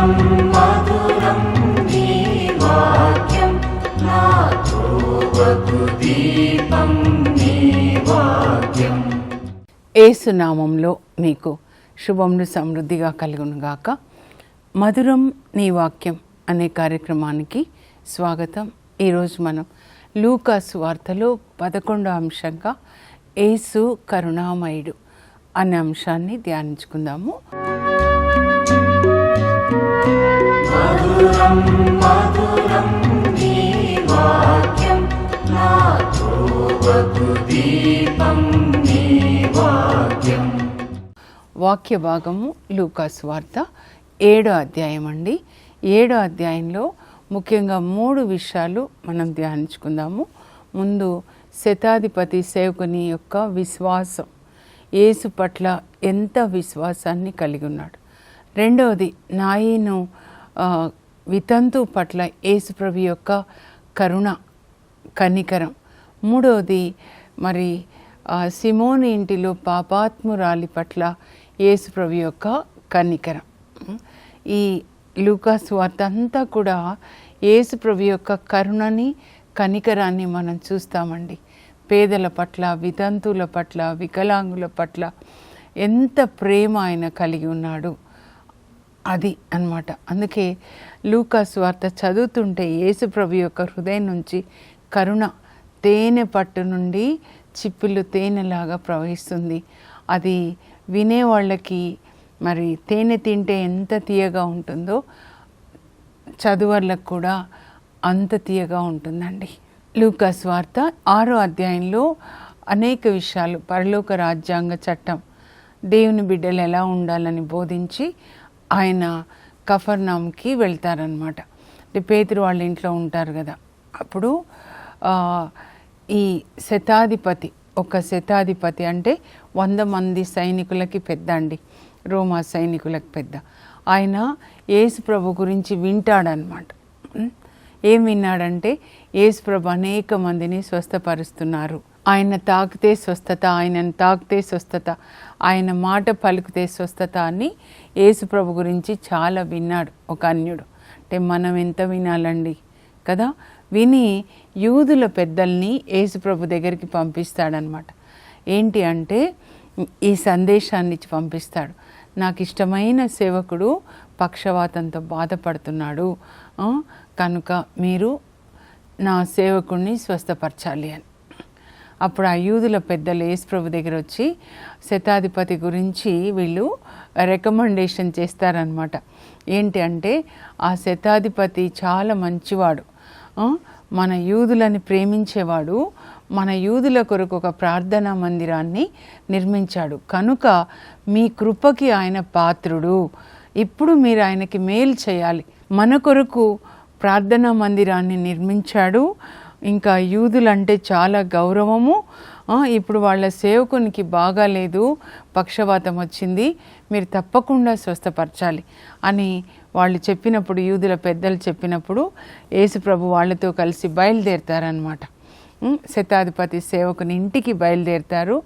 మధురం మధురం నీ వాక్యం నా త్రోవకు దీపం నీ వాక్యం. యేసు నామంలో మీకు శుభములు సమృద్ధిగా కలుగునుగాక. మధురం నీ వాక్యం అనే కార్యక్రమానికి స్వాగతం. ఈరోజు మనం లూకా సువార్తలో 11వ అంశంగా యేసు కరుణామయుడు అనే అంశాన్ని ధ్యానించుకుందాము. మధురం మధురం నీ వాక్యం నా త్రోవకు దీపం నీ వాక్యం. వాక్య భాగము లూకా సువార్త 7వ అధ్యాయం అండి. 7వ అధ్యాయంలో ముఖ్యంగా 3 విషయాలు మనం ధ్యానించుకుందాము. ముందు శతాధిపతి సేవకుని యొక్క విశ్వాసం, యేసు పట్ల ఎంత విశ్వాసాన్ని కలిగి ఉన్నాడు. రెండవది నాయను వితంతు పట్ల యేసుప్రభు యొక్క కరుణ, కనికరం. మూడవది మరి సిమోని ఇంటిలో పాపాత్మురాలి పట్ల యేసుప్రభు యొక్క కనికరం. ఈ లూకా సువార్త అంతా కూడా యేసుప్రభు యొక్క కరుణని, కనికరాన్ని మనం చూస్తామండి. పేదల పట్ల, వితంతువుల పట్ల, వికలాంగుల పట్ల ఎంత ప్రేమ ఆయన కలిగి ఉన్నాడు అది అన్నమాట. అందుకే లూకా సువార్త చదువుతుంటే యేసుప్రభు యొక్క హృదయం నుంచి కరుణ తేనె పట్టు నుండి చిప్పిలు తేనెలాగా ప్రవహిస్తుంది. అది వినేవాళ్ళకి మరి తేనె తింటే ఎంత తీయగా ఉంటుందో చదువర్లకు కూడా అంత తీయగా ఉంటుందండి. లూకా సువార్త 6వ అధ్యాయంలో అనేక విషయాలు, పరలోక రాజ్యాంగ చట్టం, దేవుని బిడ్డలు ఎలా ఉండాలని బోధించి ఆయన కఫర్నహూముకి వెళ్తారనమాట. పేతురు వాళ్ళ ఇంట్లో ఉంటారు కదా. అప్పుడు ఈ శతాధిపతి, ఒక శతాధిపతి అంటే 100 మంది సైనికులకి పెద్ద అండి, రోమా సైనికులకు పెద్ద. ఆయన యేసు ప్రభు గురించి వింటాడనమాట. ఏం విన్నాడంటే యేసు ప్రభు అనేక మందిని స్వస్థపరుస్తున్నారు, ఆయన తాకితే స్వస్థత, ఆయనను తాకితే స్వస్థత, ఆయన మాట పలికితే స్వస్థత అని యేసు ప్రభు గురించి చాలా విన్నాడు ఒక అన్యుడు. అంటే మనం ఎంత వినాలండి కదా. విని యూదుల పెద్దల్ని యేసు ప్రభు దగ్గరికి పంపిస్తాడనమాట. ఏంటి అంటే ఈ సందేశాన్ని పంపిస్తాడు. నాకు ఇష్టమైన సేవకుడు పక్షవాతంతో బాధపడుతున్నాడు, కనుక మీరు నా సేవకుడిని స్వస్థపరచాలి అని. అప్పుడు ఆ యూదుల పెద్దలు యేసు ప్రభు దగ్గర వచ్చి శతాధిపతి గురించి వీళ్ళు రికమెండేషన్ చేస్తారనమాట. ఏంటి అంటే ఆ శతాధిపతి చాలా మంచివాడు, మన యూదులని ప్రేమించేవాడు, మన యూదుల కొరకు ఒక ప్రార్థనా మందిరాన్ని నిర్మించాడు, కనుక మీ కృపకి ఆయన పాత్రుడు, ఇప్పుడు మీరు ఆయనకి మేలు చేయాలి. మన కొరకు ప్రార్థనా మందిరాన్ని నిర్మించాడు, ఇంకా యూదులంటే చాలా గౌరవము, ఇప్పుడు వాళ్ళ సేవకునికి బాగాలేదు, పక్షవాతం వచ్చింది, మీరు తప్పకుండా స్వస్థపరచాలి అని వాళ్ళు చెప్పినప్పుడు, యూదుల పెద్దలు చెప్పినప్పుడు యేసు ప్రభు వాళ్ళతో కలిసి బయలుదేరుతారనమాట. శతాధిపతి సేవకుని ఇంటికి బయలుదేరుతారు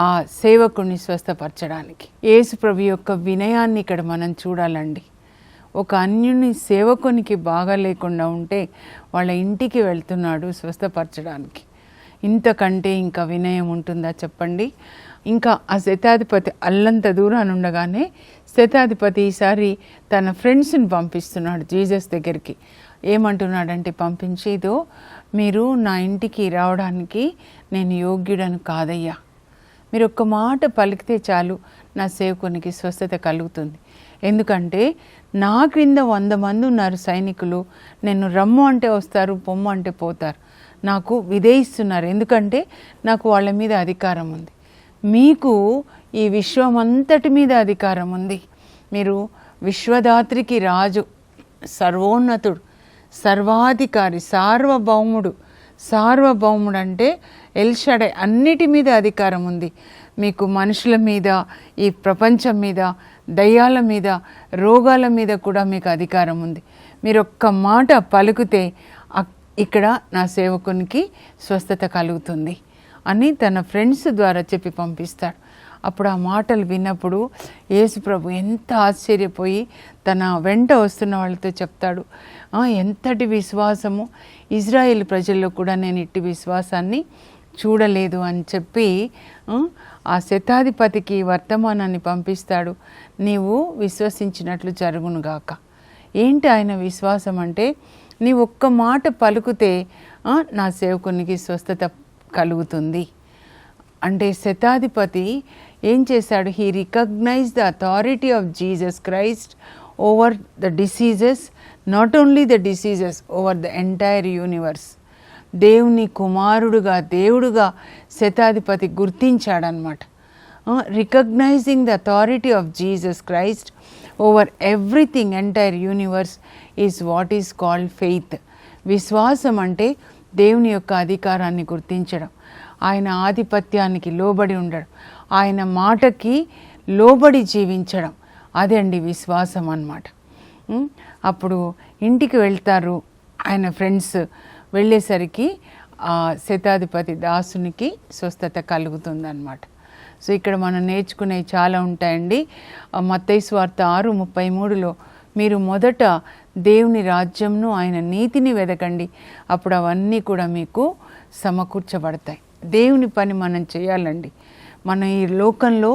ఆ సేవకుని స్వస్థపరచడానికి. యేసు ప్రభు యొక్క వినయాన్ని ఇక్కడ మనం చూడాలండి. ఒక అన్యుని సేవకునికి బాగా లేకుండా ఉంటే వాళ్ళ ఇంటికి వెళ్తున్నాడు స్వస్థపరచడానికి. ఇంతకంటే ఇంకా వినయం ఉంటుందా చెప్పండి. ఇంకా ఆ శతాధిపతి అల్లంత దూరాన్ని ఉండగానే శతాధిపతి ఈసారి తన ఫ్రెండ్స్ని పంపిస్తున్నాడు జీసస్ దగ్గరికి. ఏమంటున్నాడంటే పంపించి, ఇదో మీరు నా ఇంటికి రావడానికి నేను యోగ్యుడను కాదయ్యా, మీరు ఒక్క మాట పలికితే చాలు నా సేవకునికి స్వస్థత కలుగుతుంది. ఎందుకంటే నా క్రింద 100 మంది ఉన్నారు సైనికులు, నేను రమ్ము అంటే వస్తారు, పొమ్ము అంటే పోతారు, నాకు విధేయిస్తున్నారు, ఎందుకంటే నాకు వాళ్ళ మీద అధికారం ఉంది. మీకు ఈ విశ్వం అంతటి మీద అధికారం ఉంది, మీరు విశ్వదాత్రికి రాజు, సర్వోన్నతుడు, సర్వాధికారి, సార్వభౌముడు. సార్వభౌముడు అంటే ఎల్షడై, అన్నిటి మీద అధికారం ఉంది మీకు. మనుషుల మీద, ఈ ప్రపంచం మీద, దయ్యాల మీద, రోగాల మీద కూడా మీకు అధికారం ఉంది. మీరు ఒక్క మాట పలుకుతే ఇక్కడ నా సేవకునికి స్వస్థత కలుగుతుంది అని తన ఫ్రెండ్స్ ద్వారా చెప్పి పంపిస్తాడు. అప్పుడు ఆ మాటలు విన్నప్పుడు యేసు ప్రభు ఎంత ఆశ్చర్యపోయి తన వెంట వస్తున్న వాళ్ళతో చెప్తాడు, ఎంతటి విశ్వాసము, ఇజ్రాయేల్ ప్రజల్లో కూడా నేను ఇట్టి విశ్వాసాన్ని చూడలేదు అని చెప్పి ఆ శతాధిపతికి వర్తమానాన్ని పంపిస్తాడు. నీవు విశ్వసించినట్లు జరుగునుగాక. ఏంటి ఆయన విశ్వాసం అంటే, నీ ఒక్క మాట పలుకుతే నా సేవకునికి స్వస్థత కలుగుతుంది అంటే శతాధిపతి ఏం చేశాడు? He recognise the authority of Jesus Christ over the diseases, not only the diseases, over the entire universe. దేవుని కుమారుడుగా, దేవుడుగా శతాధిపతి గుర్తించాడనమాట. Recognising the authority of Jesus Christ over everything, entire universe is what is called faith. విశ్వాసం అంటే దేవుని యొక్క అధికారాన్ని గుర్తించడం, ఆయన ఆధిపత్యానికి లోబడి ఉండడం, ఆయన మాటకి లోబడి జీవించడం, అదే అండి విశ్వాసం అన్నమాట. అప్పుడు ఇంటికి వెళ్తారు ఆయన ఫ్రెండ్స్. వెళ్ళేసరికి శతాధిపతి దాసునికి స్వస్థత కలుగుతుందన్నమాట. సో ఇక్కడ మనం నేర్చుకునేవి చాలా ఉంటాయండి. మత్తయి సువార్త 6:33లో మీరు మొదట దేవుని రాజ్యంను ఆయన నీతిని వెదకండి, అప్పుడు అవన్నీ కూడా మీకు సమకూర్చబడతాయి. దేవుని పని మనం చేయాలండి. మనం ఈ లోకంలో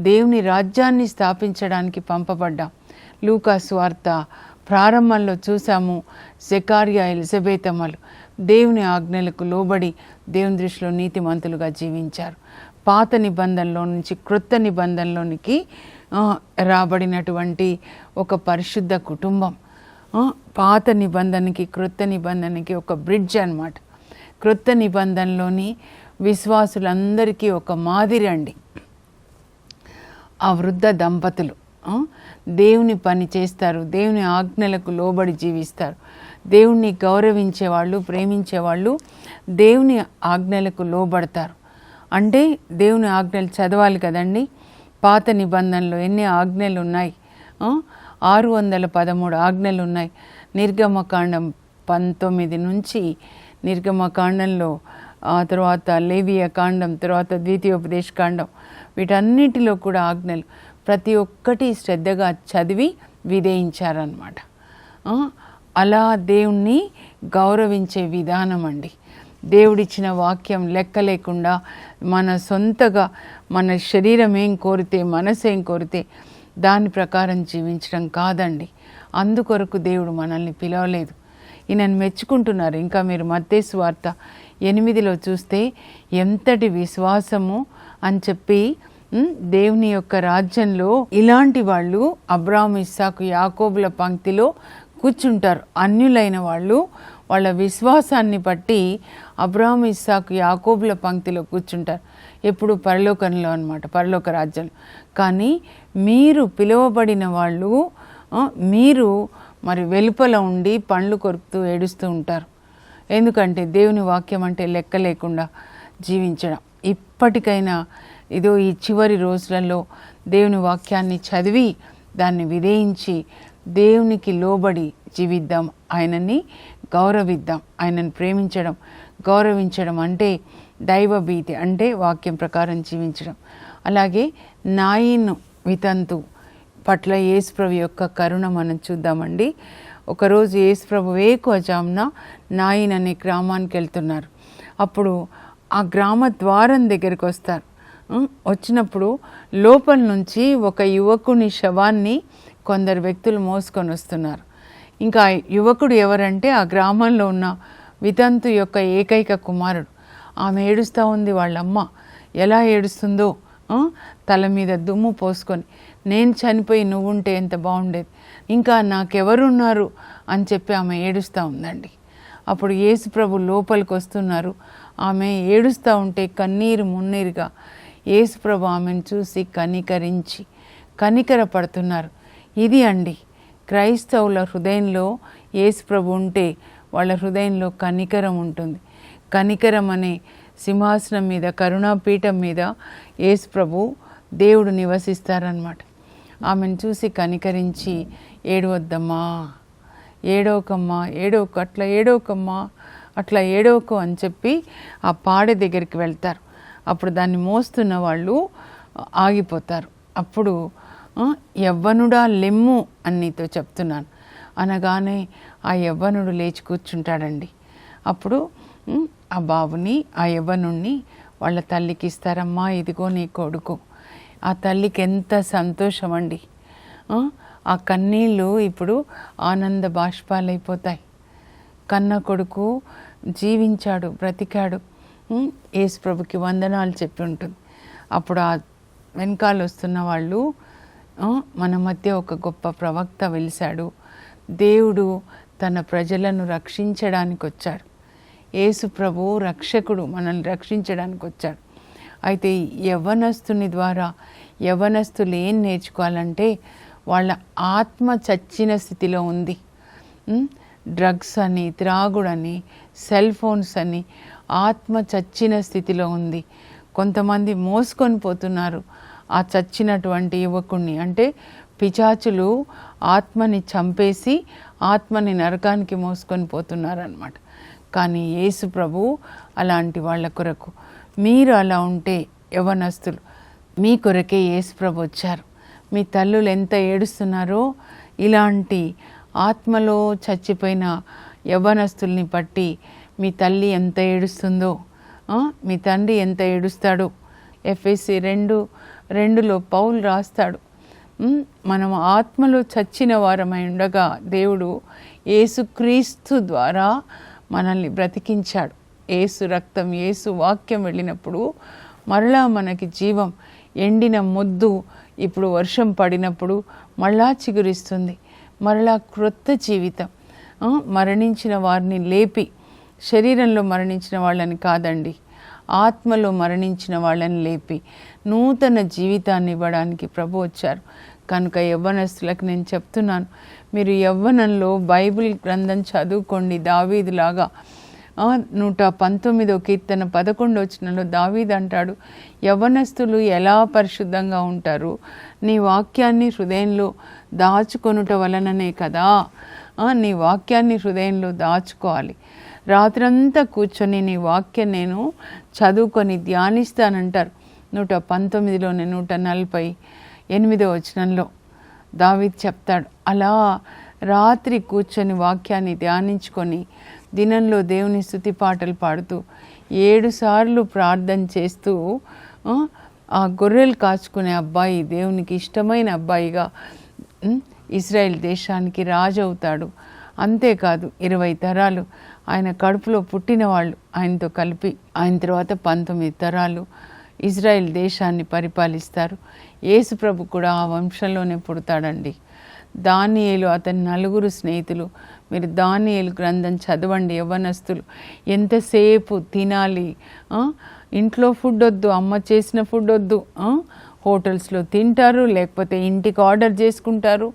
దేవుని రాజ్యాన్ని స్థాపించడానికి పంపబడ్డాం. లూకా సువార్త ప్రారంభంలో చూసాము, జకర్యా, ఎలిజబెతమ్మలు దేవుని ఆజ్ఞలకు లోబడి దేవుని దృష్టిలో నీతిమంతులుగా జీవించారు. పాత నిబంధనలో నుంచి క్రొత్త నిబంధనలోనికి రాబడినటువంటి ఒక పరిశుద్ధ కుటుంబం. పాత నిబంధనకి క్రొత్త నిబంధనకి ఒక బ్రిడ్జ్ అన్నమాట. క్రొత్త నిబంధనలోని విశ్వాసులందరికీ ఒక మాదిరి అండి. ఆ వృద్ధ దంపతులు దేవుని పని చేస్తారు, దేవుని ఆజ్ఞలకు లోబడి జీవిస్తారు. దేవుణ్ణి గౌరవించేవాళ్ళు, ప్రేమించేవాళ్ళు దేవుని ఆజ్ఞలకు లోబడతారు. అంటే దేవుని ఆజ్ఞలు చదవాలి కదండి. పాత నిబంధనలో ఎన్ని ఆజ్ఞలు ఉన్నాయి? 613 ఆజ్ఞలు ఉన్నాయి. నిర్గమకాండం 19 నుంచి, నిర్గమకాండంలో తర్వాత లేవియ కాండం, తర్వాత ద్వితీయోపదేశ కాండం, వీటన్నిటిలో కూడా ఆజ్ఞలు ప్రతి ఒక్కటి శ్రద్ధగా చదివి విధేయించారన్నమాట. అలా దేవుణ్ణి గౌరవించే విధానం అండి. దేవుడిచ్చిన వాక్యం లెక్క లేకుండా మన సొంతగా మన శరీరం ఏం కోరితే, మనసు ఏం కోరితే దాని ప్రకారం జీవించడం కాదండి. అందుకొరకు దేవుడు మనల్ని పిలవలేదు. ఈయనను మెచ్చుకుంటున్నారు. ఇంకా మీరు మత్తయి సువార్త 8లో చూస్తే ఎంతటి విశ్వాసము అని చెప్పి, దేవుని యొక్క రాజ్యంలో ఇలాంటి వాళ్ళు అబ్రాహాము, ఇస్సాకు, యాకోబుల పంక్తిలో కూర్చుంటారు. అన్యులైన వాళ్ళు వాళ్ళ విశ్వాసాన్ని బట్టి అబ్రాహాము, ఇస్సాకు, యాకోబుల పంక్తిలో కూర్చుంటారు. ఎప్పుడు పరలోకంలో అన్నమాట, పరలోక రాజ్యంలో. కానీ మీరు పిలువబడిన వాళ్ళు, మీరు మరి వెలుపల ఉండి పండ్లు కొరుకుతూ ఏడుస్తూ ఉంటారు. ఎందుకంటే దేవుని వాక్యం అంటే లెక్క లేకుండా జీవించడం. ఇప్పటికైనా ఇదో ఈ చివరి రోజులలో దేవుని వాక్యాన్ని చదివి దాన్ని విధేయించి దేవునికి లోబడి జీవిద్దాం, ఆయనని గౌరవిద్దాం. ఆయనను ప్రేమించడం, గౌరవించడం అంటే దైవభీతి, అంటే వాక్యం ప్రకారం జీవించడం. అలాగే నాయిన్ వితంతు పట్ల యేసుప్రభు యొక్క కరుణ మనం చూద్దామండి. ఒకరోజు యేసుప్రభు వేకువజామున నాయిన్ అనే గ్రామానికి వెళ్తున్నారు. అప్పుడు ఆ గ్రామ ద్వారం దగ్గరికి వస్తారు. వచ్చినప్పుడు లోపల నుంచి ఒక యువకుని శవాన్ని కొందరు వ్యక్తులు మోసుకొని వస్తున్నారు. ఇంకా యువకుడు ఎవరంటే ఆ గ్రామంలో ఉన్న వితంతు యొక్క ఏకైక కుమారుడు. ఆమె ఏడుస్తూ ఉంది. వాళ్ళమ్మ ఎలా ఏడుస్తుందో, తల మీద దుమ్ము పోసుకొని, నేను చనిపోయి నువ్వుంటే ఎంత బాగుండేది, ఇంకా నాకెవరున్నారు అని చెప్పి ఆమె ఏడుస్తూ ఉందండి. అప్పుడు యేసుప్రభు లోపలికి వస్తున్నారు. ఆమె ఏడుస్తూ ఉంటే కన్నీరు మున్నీరుగా యేసుప్రభు ఆమెను చూసి కనికరించి కనికరపడుతున్నారు. ఇది అండి క్రైస్తవుల హృదయంలో యేసుప్రభు ఉంటే వాళ్ళ హృదయంలో కనికరం ఉంటుంది. కనికరం అనే సింహాసనం మీద, కరుణాపీఠం మీద యేసుప్రభు దేవుడు నివసిస్తారనమాట. ఆమెను చూసి కనికరించి, ఏడవద్దమ్మా, ఏడవకమ్మా, అట్లా ఏడవకమ్మా, అట్లా ఏడవకు అని చెప్పి ఆ పాడె దగ్గరికి వెళ్తారు. అప్పుడు దాన్ని మోస్తున్న వాళ్ళు ఆగిపోతారు. అప్పుడు యవ్వనుడా లెమ్ము అని నీతో చెప్తున్నాను అనగానే ఆ యవ్వనుడు లేచి కూర్చుంటాడండి. అప్పుడు ఆ బాబుని, ఆ యవ్వనుణ్ణి వాళ్ళ తల్లికి ఇస్తారమ్మా, ఇదిగో నీ కొడుకు. ఆ తల్లికి ఎంత సంతోషం అండి. ఆ కన్నీళ్ళు ఇప్పుడు ఆనంద బాష్పాలైపోతాయి. కన్న కొడుకు జీవించాడు, బ్రతికాడు, యేసు ప్రభుకి వందనాలు చెప్పి ఉంటుంది. అప్పుడు ఆ వెనకాల వస్తున్న వాళ్ళు, మన మధ్య ఒక గొప్ప ప్రవక్త వెలిశాడు, దేవుడు తన ప్రజలను రక్షించడానికి వచ్చాడు, యేసు ప్రభువు రక్షకుడు, మనల్ని రక్షించడానికి వచ్చాడు. అయితే యవ్వనస్తుని ద్వారా యవ్వనస్తులు ఏం నేర్చుకోవాలంటే, వాళ్ళ ఆత్మ చచ్చిన స్థితిలో ఉంది. డ్రగ్స్ అని, త్రాగుడని, సెల్ ఫోన్స్ అని ఆత్మ చచ్చిన స్థితిలో ఉంది. కొంతమంది మోసుకొని పోతున్నారు ఆ చచ్చినటువంటి యువకుణ్ణి. అంటే పిశాచులు ఆత్మని చంపేసి ఆత్మని నరకానికి మోసుకొని పోతున్నారన్నమాట. కానీ యేసు ప్రభువు అలాంటి వాళ్ళ కొరకు, మీరు అలా ఉంటే యవ్వనస్తులు, మీ కొరకే యేసు ప్రభు వచ్చారు. మీ తల్లులు ఎంత ఏడుస్తున్నారో, ఇలాంటి ఆత్మలో చచ్చిపోయిన యవ్వనస్తుల్ని బట్టి మీ తల్లి ఎంత ఏడుస్తుందో, మీ తండ్రి ఎంత ఏడుస్తాడో. ఎఫెసీ 2:2 పౌలు రాస్తాడు, మనం ఆత్మలో చచ్చిన వారమై ఉండగా దేవుడు యేసుక్రీస్తు ద్వారా మనల్ని బ్రతికించాడు. యేసు రక్తం, యేసు వాక్యం వెళ్ళినప్పుడు మరలా మనకి జీవం. ఎండిన మొద్దు ఇప్పుడు వర్షం పడినప్పుడు మరలా చిగురిస్తుంది, మరలా క్రొత్త జీవితం. మరణించిన వారిని లేపి, శరీరంలో మరణించిన వాళ్ళని కాదండి, ఆత్మలో మరణించిన వాళ్ళని లేపి నూతన జీవితాన్ని ఇవ్వడానికి ప్రభు వచ్చారు. కనుక యవ్వనస్తులకు నేను చెప్తున్నాను, మీరు యవ్వనంలో బైబిల్ గ్రంథం చదువుకోండి. దావీదులాగా 119వ కీర్తన 11వ వచనంలో దావీదు అంటాడు, యవ్వనస్తులు ఎలా పరిశుద్ధంగా ఉంటారు, నీ వాక్యాన్ని హృదయంలో దాచుకొనుట వలననే కదా. నీ వాక్యాన్ని హృదయంలో దాచుకోవాలి. రాత్రంతా కూర్చొని నీ వాక్యం నేను చదువుకొని ధ్యానిస్తానంటారు. 119లోనే 148వ వచనంలో దావీదు చెప్తాడు. అలా రాత్రి కూర్చొని వాక్యాన్ని ధ్యానించుకొని దినంలో దేవుని స్తుతి పాటలు పాడుతూ 7 సార్లు ప్రార్థన చేస్తూ ఆ గొర్రెలు కాచుకునే అబ్బాయి దేవునికి ఇష్టమైన అబ్బాయిగా ఇజ్రాయెల్ దేశానికి రాజు అవుతాడు. అంతేకాదు 20 తరాలు ఆయన కడుపులో పుట్టిన వాళ్ళు ఆయనతో కలిపి, ఆయన తర్వాత 19 తరాలు ఇజ్రాయెల్ దేశాన్ని పరిపాలిస్తారు. యేసు ప్రభు కూడా ఆ వంశంలోనే పుడతాడండి. దానియేలు, అతని 4 స్నేహితులు, మీరు దానియేలు గ్రంథం చదవండి యవ్వనస్తులు. ఎంతసేపు తినాలి, ఇంట్లో ఫుడ్ వద్దు, అమ్మ చేసిన ఫుడ్ వద్దు, హోటల్స్లో తింటారు, లేకపోతే ఇంటికి ఆర్డర్ చేసుకుంటారు.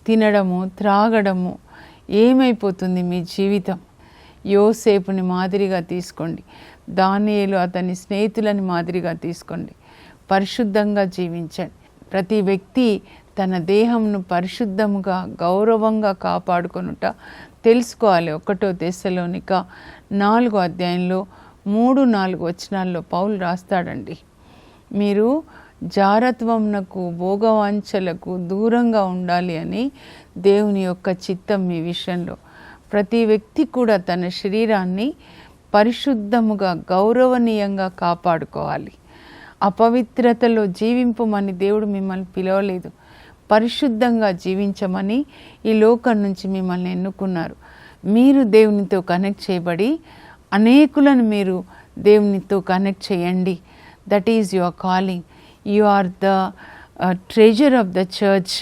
తినడము, త్రాగడము. ఏమైపోతుంది మీ జీవితం? యోసేపుని మాదిరిగా తీసుకోండి, దానియేలు అతని స్నేహితులని మాదిరిగా తీసుకోండి. పరిశుద్ధంగా జీవించండి. ప్రతి వ్యక్తి తన దేహంను పరిశుద్ధముగా గౌరవంగా కాపాడుకొనుట తెలుసుకోవాలి. 1 తెస్సలోనిక 4వ అధ్యాయంలో 3-4 వచనాల్లో పౌలు రాస్తాడండి, మీరు జారత్వమునకు, భోగవాంఛలకు దూరంగా ఉండాలి అని దేవుని యొక్క చిత్తం మీ విషయంలో. ప్రతి వ్యక్తి కూడా తన శరీరాన్ని పరిశుద్ధముగా గౌరవనీయంగా కాపాడుకోవాలి. అపవిత్రతలో జీవింపమని దేవుడు మిమ్మల్ని పిలవలేదు, పరిశుద్ధంగా జీవించమని ఈ లోకం నుంచి మిమ్మల్ని ఎన్నుకున్నారు. మీరు దేవునితో కనెక్ట్ చేయబడి అనేకులను మీరు దేవునితో కనెక్ట్ చేయండి. That is your calling. You are the treasure of the church,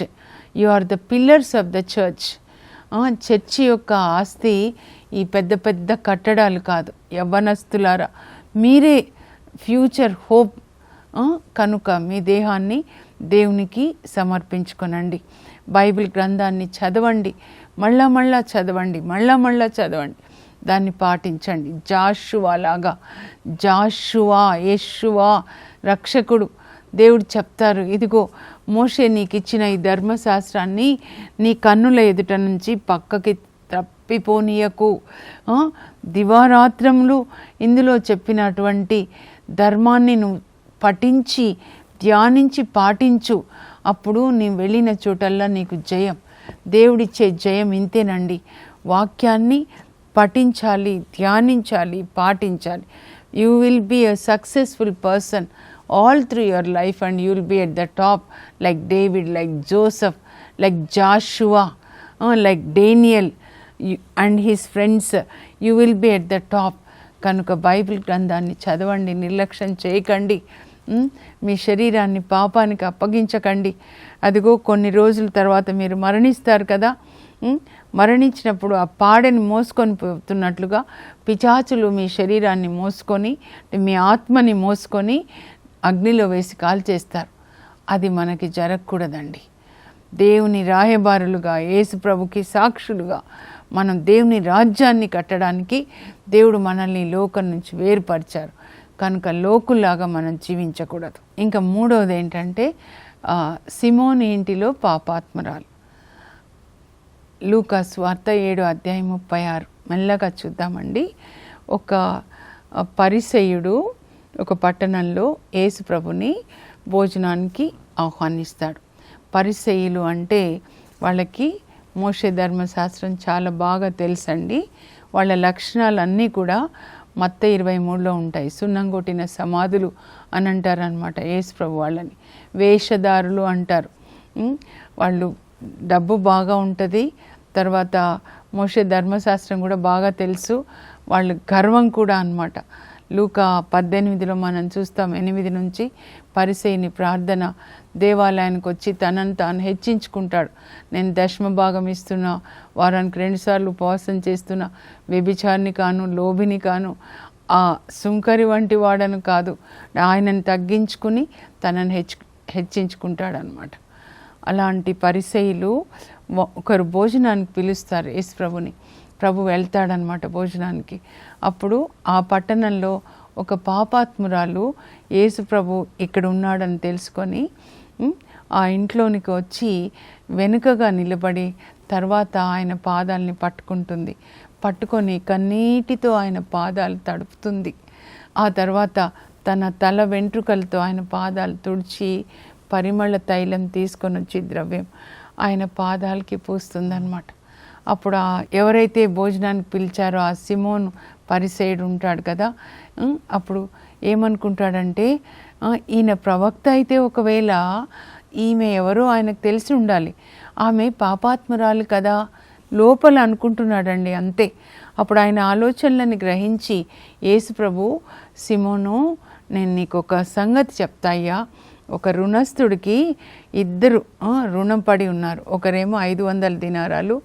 you are the pillars of the church. చర్చి యొక్క ఆస్తి ఈ పెద్ద పెద్ద కట్టడాలు కాదు. యవ్వనస్తులారా, మీరే ఫ్యూచర్ హోప్. కనుక మీ దేహాన్ని దేవునికి సమర్పించుకొనండి. బైబిల్ గ్రంథాన్ని చదవండి, మళ్ళా చదవండి, మళ్ళా చదవండి, దాన్ని పాటించండి. జాషువా లాగా, యేషువా రక్షకుడు. దేవుడు చెప్తారు, ఇదిగో మోషే నీకు ఇచ్చిన ఈ ధర్మశాస్త్రాన్ని నీ కన్నుల ఎదుట నుంచి పక్కకి తప్పిపోనీయకు. దివారాత్రములు ఇందులో చెప్పినటువంటి ధర్మాన్ని నువ్వు పఠించి ధ్యానించి పాటించు. అప్పుడు నీ వెళ్ళిన చోటల్లా నీకు జయం. దేవుడిచ్చే జయం ఇంతేనండి. వాక్యాన్ని పఠించాలి, ధ్యానించాలి, పాటించాలి. You will be a successful person all through your life, and you will be at the top like David, like Joseph, like Joshua, like Daniel and his friends. You will be at the top. కనుక Bible గ్రంథాన్ని చదవండి, నిర్లక్ష్యం చేయకండి. మీ శరీరాన్ని పాపానికి అప్పగించకండి. అదిగో కొన్ని రోజుల తర్వాత మీరు మరణిస్తారు కదా. మరణించినప్పుడు ఆ పాడెని మోసుకొని పోతున్నట్లుగా పిశాచులు మీ శరీరాన్ని మోసుకొని, మీ ఆత్మని మోసుకొని అగ్నిలో వేసి కాల్చేస్తారు. అది మనకి జరగకూడదండి. దేవుని రాయబారులుగా, యేసు ప్రభుకి సాక్షులుగా మనం దేవుని రాజ్యాన్ని కట్టడానికి దేవుడు మనల్ని లోకం నుంచి వేరుపరిచారు. కనుక లోకుల్లాగా మనం జీవించకూడదు. ఇంకా మూడవది ఏంటంటే సిమోని ఇంటిలో పాపాత్మరాలు. లూకా సువార్త 7:36 మెల్లగా చూద్దామండి. ఒక పరిసయ్యుడు ఒక పట్టణంలో యేసు ప్రభుని భోజనానికి ఆహ్వానిస్తాడు. పరిసయ్యులు అంటే వాళ్ళకి మోషే ధర్మశాస్త్రం చాలా బాగా తెలుసండి. వాళ్ళ లక్షణాలన్నీ కూడా మత్తయి 23లో ఉంటాయి. సున్నం కొట్టిన సమాధులు అని అంటారు అనమాట యేసు ప్రభు వాళ్ళని. వేషధారులు అంటారు. వాళ్ళు డబ్బు బాగా ఉంటుంది. తర్వాత మోషే ధర్మశాస్త్రం కూడా బాగా తెలుసు. వాళ్ళు గర్వం కూడా అన్నమాట. లూకా 18లో మనం చూస్తాం 8 నుంచి పరిసయ్యుని ప్రార్థన. దేవాలయానికి వచ్చి తనను తాను హెచ్చించుకుంటాడు. నేను దశమ భాగం ఇస్తున్నా, వారానికి 2 సార్లు ఉపవాసం చేస్తున్నా, వ్యభిచారిని కాను, లోభిని కాను, ఆ సుంకరి వంటి వాడను కాదు. ఆయనను తగ్గించుకుని తనను హెచ్చించుకుంటాడనమాట. అలాంటి పరిసయ్యులు ఒకరు భోజనానికి పిలుస్తారు యేసు ప్రభుని. ప్రభు వెళ్తాడనమాట భోజనానికి. అప్పుడు ఆ పట్టణంలో ఒక పాపాత్మురాలు యేసు ప్రభు ఇక్కడ ఉన్నాడని తెలుసుకొని ఆ ఇంట్లోనికి వచ్చి వెనుకగా నిలబడి తర్వాత ఆయన పాదాలని పట్టుకుంటుంది. పట్టుకొని కన్నీటితో ఆయన పాదాలు తడుపుతుంది. ఆ తర్వాత తన తల వెంట్రుకలతో ఆయన పాదాలు తుడిచి పరిమళ తైలం తీసుకొని వచ్చి ద్రవ్యం ఆయన పాదాలకి పూస్తుందన్నమాట. అప్పుడు ఎవరైతే భోజనానికి పిలిచారో ఆ సిమోను పరిసయ్యుడు ఉంటాడు కదా. అప్పుడు ఏమనుకుంటాడంటే ఈయన ప్రవక్త అయితే ఒకవేళ ఈమె ఎవరో ఆయనకు తెలిసి ఉండాలి, ఆమె పాపాత్మురాలు కదా లోపల అనుకుంటున్నాడండి అంతే. అప్పుడు ఆయన ఆలోచనలను గ్రహించి యేసు ప్రభు, సిమోను నేను నీకు ఒక సంగతి చెప్తాయ్యా. ఒక రుణస్థుడికి 2 రుణం పడి ఉన్నారు. ఒకరేమో 500 దినారాలు,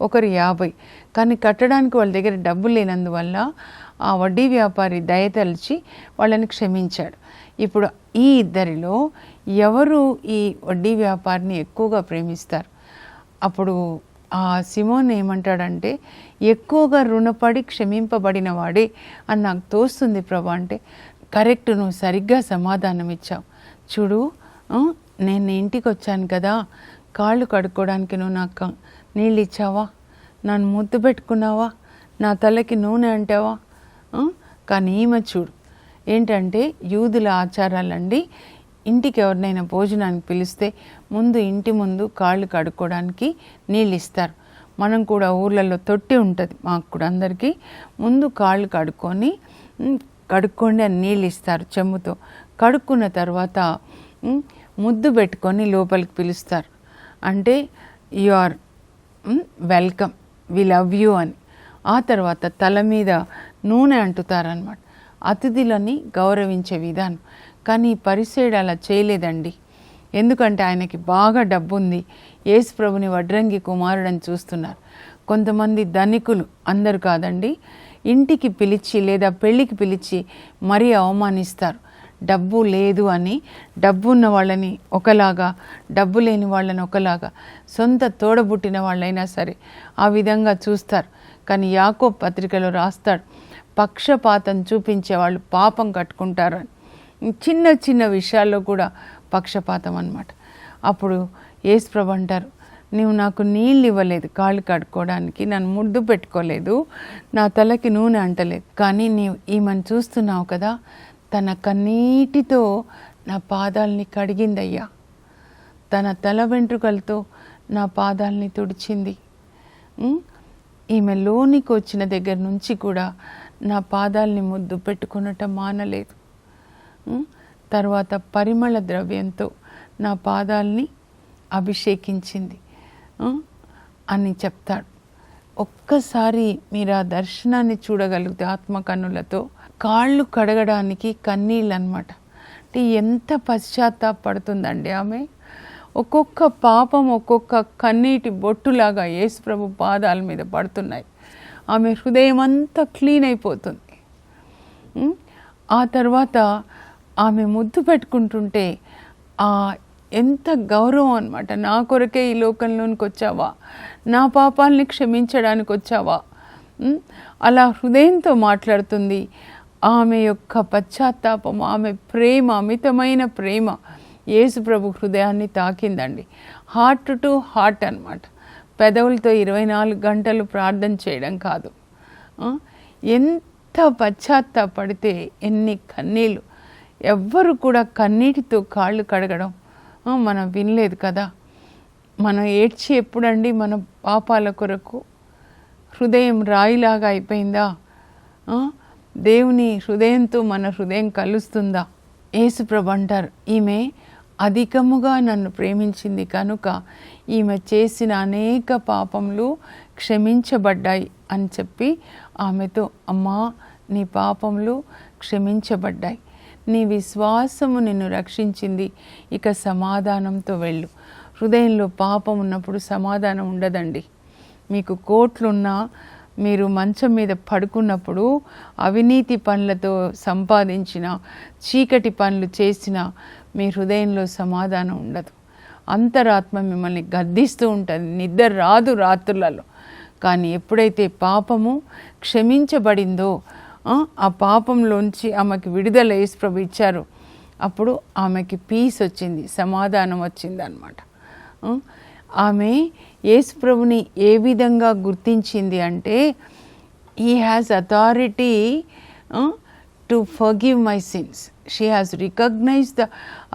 ఒకరు 50. కానీ కట్టడానికి వాళ్ళ దగ్గర డబ్బు లేనందువల్ల ఆ వడ్డీ వ్యాపారి దయతలిచి వాళ్ళని క్షమించాడు. ఇప్పుడు ఈ 2లో ఎవరు ఈ వడ్డీ వ్యాపారిని ఎక్కువగా ప్రేమిస్తారు? అప్పుడు ఆ సిమోన్ ఏమంటాడంటే ఎక్కువగా రుణపడి క్షమింపబడిన వాడే అని నాకు తోస్తుంది ప్రభు. అంటే కరెక్ట్, నువ్వు సరిగ్గా సమాధానం ఇచ్చావు. చూడు, నేను ఇంటికి వచ్చాను కదా, కాళ్ళు కడుక్కోవడానికి నువ్వు నాకు నీళ్ళు ఇచ్చావా, నన్ను ముద్దు పెట్టుకున్నావా, నా తలకి నూనె అంటావా? కానీ ఈమె చూడు ఏంటంటే యూదుల ఆచారాలండి. ఇంటికి ఎవరినైనా భోజనానికి పిలిస్తే ముందు ఇంటి ముందు కాళ్ళు కడుక్కోవడానికి నీళ్ళు ఇస్తారు. మనం కూడా ఊర్లలో తొట్టి ఉంటుంది మాకు కూడా అందరికీ. ముందు కాళ్ళు కడుక్కోండి అని నీళ్ళు ఇస్తారు చెంబుతో. కడుక్కున్న తర్వాత ముద్దు పెట్టుకొని లోపలికి పిలుస్తారు. అంటే you are welcome, we love you అని. ఆ తర్వాత తల మీద నూనె అంటుతారనమాట. అతిథులని గౌరవించే విధానం. కానీ పరిసయ్యుడు అలా చేయలేదండి. ఎందుకంటే ఆయనకి బాగా డబ్బు ఉంది. యేసు ప్రభుని వడ్రంగి కుమారుడని చూస్తున్నారు. కొంతమంది ధనికులు, అందరు కాదండి, ఇంటికి పిలిచి లేదా పెళ్ళికి పిలిచి మరీ అవమానిస్తారు. డబ్బు లేదు అని డబ్బు ఉన్న వాళ్ళని ఒకలాగా, డబ్బు లేని వాళ్ళని ఒకలాగా, సొంత తోడబుట్టిన వాళ్ళైనా సరే ఆ విధంగా చూస్తారు. కానీ యాకోబు పత్రికలో రాస్తాడు, పక్షపాతం చూపించే వాళ్ళు పాపం కట్టుకుంటారు అని. చిన్న చిన్న విషయాల్లో కూడా పక్షపాతం అన్నమాట. అప్పుడు యేసు ప్రభు అంటారు, నువ్వు నాకు నీళ్ళు ఇవ్వలేదు కాళ్ళు కడుక్కోవడానికి, నన్ను ముద్దు పెట్టుకోలేదు, నా తలకి నూనె అంటలేదు. కానీ నీవు ఈమెను చూస్తున్నావు కదా, తన కన్నీటితో నా పాదాలని కడిగిందయ్యా. తన తల వెంట్రుకలతో నా పాదాలని తుడిచింది. ఈమె లోనికి వచ్చిన దగ్గర నుంచి కూడా నా పాదాలని ముద్దు పెట్టుకునటం మానలేదు. తర్వాత పరిమళ ద్రవ్యంతో నా పాదాలని అభిషేకించింది అని చెప్తాడు. ఒక్కసారి మీరు ఆ దర్శనాన్ని చూడగలిగితే ఆత్మ కన్నులతో, కాళ్ళు కడగడానికి కన్నీళ్ళు అన్నమాట. అంటే ఎంత పశ్చాత్తాపడుతుందండి ఆమె. ఒక్కొక్క పాపం ఒక్కొక్క కన్నీటి బొట్టులాగా యేసుప్రభు పాదాల మీద పడుతున్నాయి. ఆమె హృదయం అంతా క్లీన్ అయిపోతుంది. ఆ తర్వాత ఆమె ముద్దు పెట్టుకుంటుంటే ఎంత గౌరవం అన్నమాట. నా కొరకే ఈ లోకంలోనికి వచ్చావా, నా పాపాలని క్షమించడానికి వచ్చావా, అలా హృదయంతో మాట్లాడుతుంది. ఆమె యొక్క పశ్చాత్తాపం, ఆమె ప్రేమ, అమితమైన ప్రేమ యేసు ప్రభు హృదయాన్ని తాకిందండి. హార్ట్ టు హార్ట్ అన్నమాట. పెదవులతో 24 గంటలు ప్రార్థన చేయడం కాదు. ఎంత పశ్చాత్తాపడితే ఎన్ని కన్నీళ్ళు. ఎవ్వరు కూడా కన్నీటితో కాళ్ళు కడగడం మనం వినలేదు కదా. మనం ఏడ్చి ఎప్పుడండి మన పాపాల కొరకు? హృదయం రాయిలాగా అయిపోయిందా? దేవుని హృదయంతో మన హృదయం కలుస్తుందా? యేసుప్రభు అంటారు, ఈమె అధికముగా నన్ను ప్రేమించింది కనుక ఈమె చేసిన అనేక పాపములు క్షమించబడ్డాయి అని చెప్పి ఆమెతో, అమ్మా నీ పాపములు క్షమించబడ్డాయి, నీ విశ్వాసము నిన్ను రక్షించింది, ఇక సమాధానంతో వెళ్ళు. హృదయంలో పాపం ఉన్నప్పుడు సమాధానం ఉండదండి. మీకు కోట్లున్నా, మీరు మంచం మీద పడుకున్నప్పుడు అవినీతి పనులతో సంపాదించిన, చీకటి పనులు చేసిన మీ హృదయంలో సమాధానం ఉండదు. అంతరాత్మ మిమ్మల్ని గద్దిస్తూ ఉంటుంది, నిద్ర రాదు రాత్రులలో. కానీ ఎప్పుడైతే పాపము క్షమించబడిందో, ఆ పాపంలోంచి ఆమెకి విడుదల యేసుప్రభు ఇచ్చారు, అప్పుడు ఆమెకి పీస్ వచ్చింది, సమాధానం వచ్చింది అన్నమాట. ఆమె యేసుప్రభుని ఏ విధంగా గుర్తించింది అంటే, he has authority to forgive my sins. She has recognised the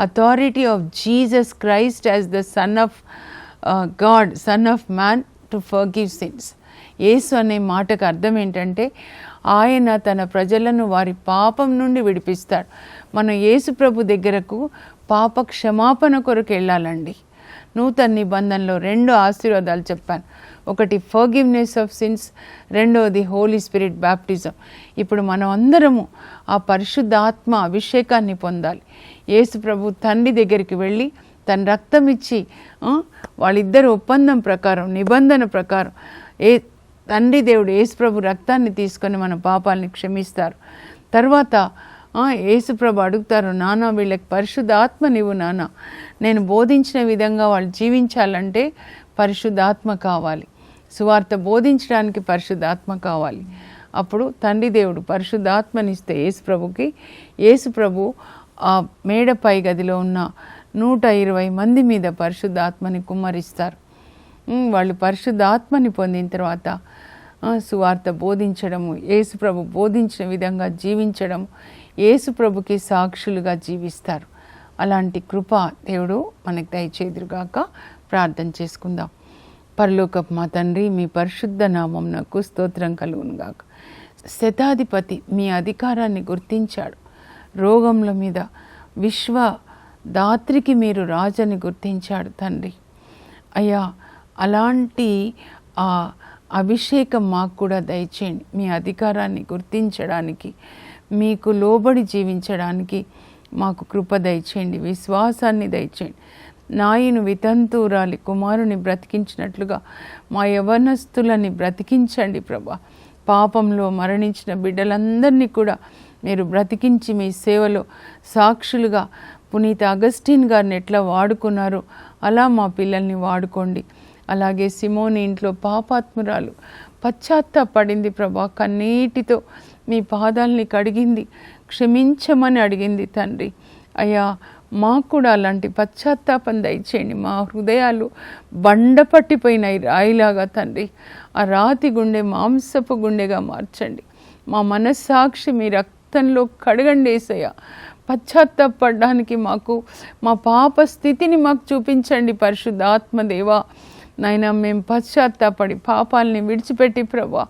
authority of Jesus Christ as the son of God, son of man to forgive sins. యేసు అనే మాటకు అర్థం ఏంటంటే, ఆయన తన ప్రజలను వారి పాపం నుండి విడిపిస్తాడు. మనం యేసు ప్రభు దగ్గరకు పాప క్షమాపణ కొరకు వెళ్ళాలండి. నూతన నిబంధనలో 2 ఆశీర్వాదాలు చెప్పాను. ఒకటి ఫర్గివ్నెస్ ఆఫ్ సిన్స్, రెండవది హోలీ స్పిరిట్ బ్యాప్టిజం. ఇప్పుడు మనం అందరము ఆ పరిశుద్ధాత్మ అభిషేకాన్ని పొందాలి. యేసు ప్రభు తండ్రి దగ్గరికి వెళ్ళి తన రక్తం ఇచ్చి, వాళ్ళిద్దరు ఒప్పందం ప్రకారం, నిబంధన ప్రకారం తండ్రి దేవుడు యేసు ప్రభు రక్తాన్ని తీసుకొని మన పాపాలని క్షమిస్తారు. తర్వాత యేసుప్రభు అడుగుతారు, నాన్న వీళ్ళకి పరిశుద్ధాత్మ నీవు నాన్న, నేను బోధించిన విధంగా వాళ్ళు జీవించాలంటే పరిశుద్ధాత్మ కావాలి, సువార్త బోధించడానికి పరిశుద్ధాత్మ కావాలి. అప్పుడు తండ్రి దేవుడు పరిశుద్ధాత్మనిస్తే యేసుప్రభుకి, యేసుప్రభు ఆ మేడపై గదిలో ఉన్న 120 మంది మీద పరిశుద్ధాత్మని కుమ్మరిస్తారు. వాళ్ళు పరిశుద్ధాత్మని పొందిన తర్వాత సువార్త బోధించడము, యేసుప్రభు బోధించిన విధంగా జీవించడం, యేసుప్రభుకి సాక్షులుగా జీవిస్తారు. అలాంటి కృప దేవుడు మనకు దయచేదురుగాక. ప్రార్థన చేసుకుందాం. పరలోకపు మా తండ్రి, మీ పరిశుద్ధ నామమునకు స్తోత్రం కలుగునుగాక. శతాధిపతి మీ అధికారాన్ని గుర్తించాడు. రోగముల మీద విశ్వ దాత్రికి మీరు రాజని గుర్తించాడు తండ్రి. అయ్యా, అలాంటి అభిషేకం మాకు కూడా దయచేయండి. మీ అధికారాన్ని గుర్తించడానికి, మీకు లోబడి జీవించడానికి మాకు కృప దయచేయండి, విశ్వాసాన్ని దయచేయండి. నాయను వితంతురాలి కుమారుని బ్రతికించినట్లుగా మా యవనస్తులని బ్రతికించండి ప్రభా. పాపంలో మరణించిన బిడ్డలందరినీ కూడా మీరు బ్రతికించి మీ సేవలో సాక్షులుగా పునీత అగస్టిన్ గారిని ఎట్లా వాడుకున్నారో అలా మా పిల్లల్ని వాడుకోండి. అలాగే సిమోని ఇంట్లో పాపాత్మురాలు పశ్చాత్తాపడింది ప్రభా, కన్నీటితో మీ పాదాలని కడిగింది, క్షమించమని అడిగింది తండ్రి. అయ్యా, మాకు కూడా అలాంటి పశ్చాత్తాపం దయచేయండి. మా హృదయాలు బండపట్టిపోయినాయి రాయిలాగా తండ్రి. ఆ రాతి గుండె మాంసపు గుండెగా మార్చండి. మా మనస్సాక్షి మీ రక్తంలో కడగండి యేసయ్య. పశ్చాత్తాపడడానికి మాకు మా పాప స్థితిని మాకు చూపించండి పరిశుద్ధాత్మదేవా. నాయన మేము పశ్చాత్తాపడి పాపాలని విడిచిపెట్టి ప్రభా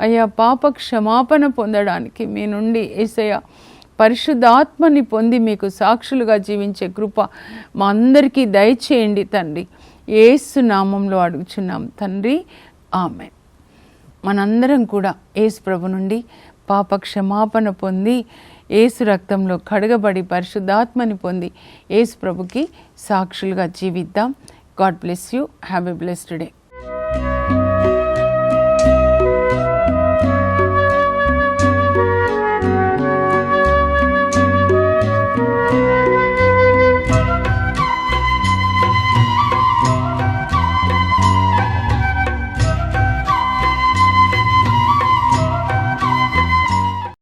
అయ్యా పాప క్షమాపణ పొందడానికి మీ నుండి యేసయ్య పరిశుద్ధాత్మని పొంది మీకు సాక్షులుగా జీవించే కృప మా అందరికీ దయచేయండి తండ్రి. యేసు నామంలో అడుగుచున్నాం తండ్రి, ఆమేన్. మనందరం కూడా యేసు ప్రభు నుండి పాప క్షమాపణ పొంది యేసు రక్తంలో కడగబడి పరిశుద్ధాత్మని పొంది యేసు ప్రభుకి సాక్షులుగా జీవిద్దాం. God bless you. Have a blessed day.